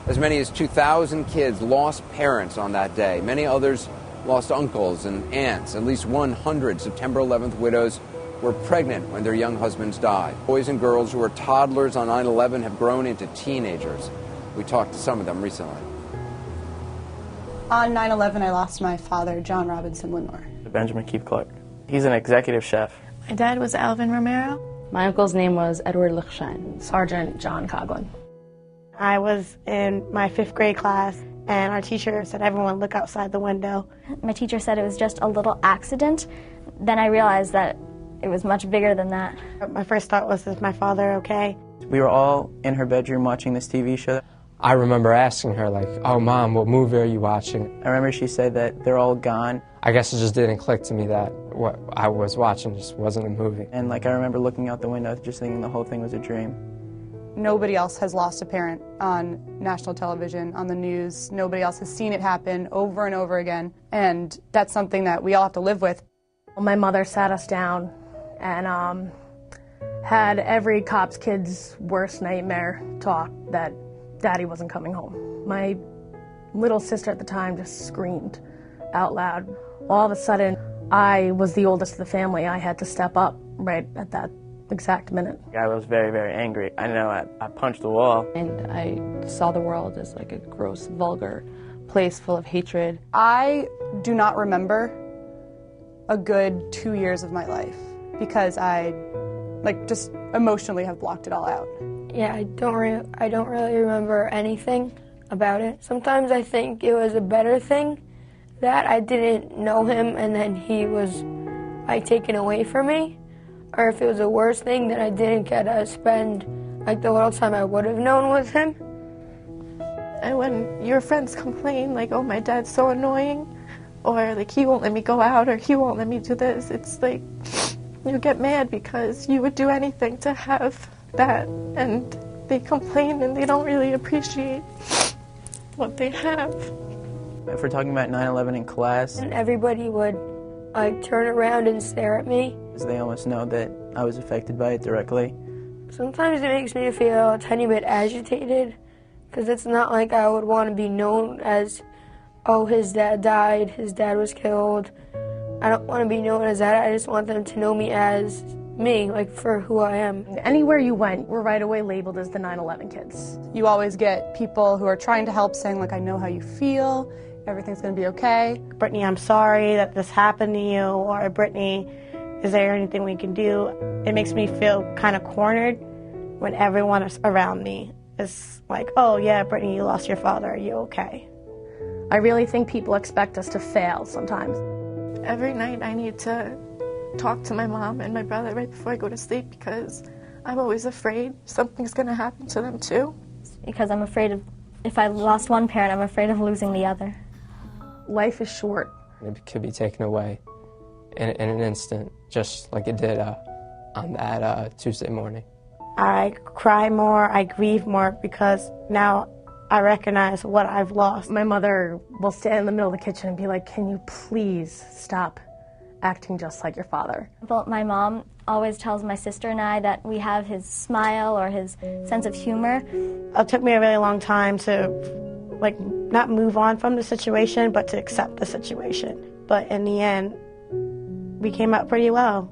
As many as 2,000 kids lost parents on that day. Many others lost uncles and aunts. At least 100 September 11th widows were pregnant when their young husbands died. Boys and girls who were toddlers on 9/11 have grown into teenagers. We talked to some of them recently. On 9/11, I lost my father, John Robinson Winmore. Benjamin Keith Clark. He's an executive chef. My dad was Alvin Romero. My uncle's name was Edward Lichshine. Sergeant John Coughlin. I was in my 5th grade class, and our teacher said, everyone look outside the window. My teacher said it was just a little accident. Then I realized that it was much bigger than that. My first thought was, is my father okay? We were all in her bedroom watching this TV show. I remember asking her, like, oh, Mom, what movie are you watching? I remember she said that they're all gone. I guess it just didn't click to me that what I was watching just wasn't a movie. And like I remember looking out the window just thinking the whole thing was a dream. Nobody else has lost a parent on national television, on the news. Nobody else has seen it happen over and over again. And that's something that we all have to live with. My mother sat us down and had every cop's kid's worst nightmare talk that Daddy wasn't coming home. My little sister at the time just screamed out loud. All of a sudden, I was the oldest of the family. I had to step up right at that exact minute. I was very, very angry. I know I punched the wall. And I saw the world as like a gross, vulgar place full of hatred. I do not remember a good 2 years of my life because I just emotionally have blocked it all out. Yeah, I don't really remember anything about it. Sometimes I think it was a better thing that I didn't know him and then he was taken away from me, or if it was a worse thing that I didn't get to spend the little time I would have known with him. And when your friends complain, like, oh, my dad's so annoying, or like, he won't let me go out, or he won't let me do this, it's like, you get mad because you would do anything to have that, and they complain and they don't really appreciate what they have. If we're talking about 9/11 in class, And everybody would turn around and stare at me. they almost know that I was affected by it directly. Sometimes it makes me feel a tiny bit agitated because it's not like I would want to be known as, oh, his dad died, his dad was killed. I don't want to be known as that. I just want them to know me as me, for who I am. Anywhere you went, we're right away labeled as the 9/11 kids. You always get people who are trying to help saying, I know how you feel, everything's going to be okay. Brittany, I'm sorry that this happened to you, or Brittany, is there anything we can do? It makes me feel kind of cornered when everyone is around me is like, oh yeah, Brittany, you lost your father, are you okay? I really think people expect us to fail sometimes. Every night I need to talk to my mom and my brother right before I go to sleep because I'm always afraid something's going to happen to them too. Because I'm afraid of, if I lost one parent, I'm afraid of losing the other. Life is short. It could be taken away in an instant, just like it did on that Tuesday morning. I cry more, I grieve more because now I recognize what I've lost. My mother will stand in the middle of the kitchen and be like, can you please stop acting just like your father? But my mom always tells my sister and I that we have his smile or his sense of humor. It took me a really long time to not move on from the situation, but to accept the situation. But in the end, we came out pretty well.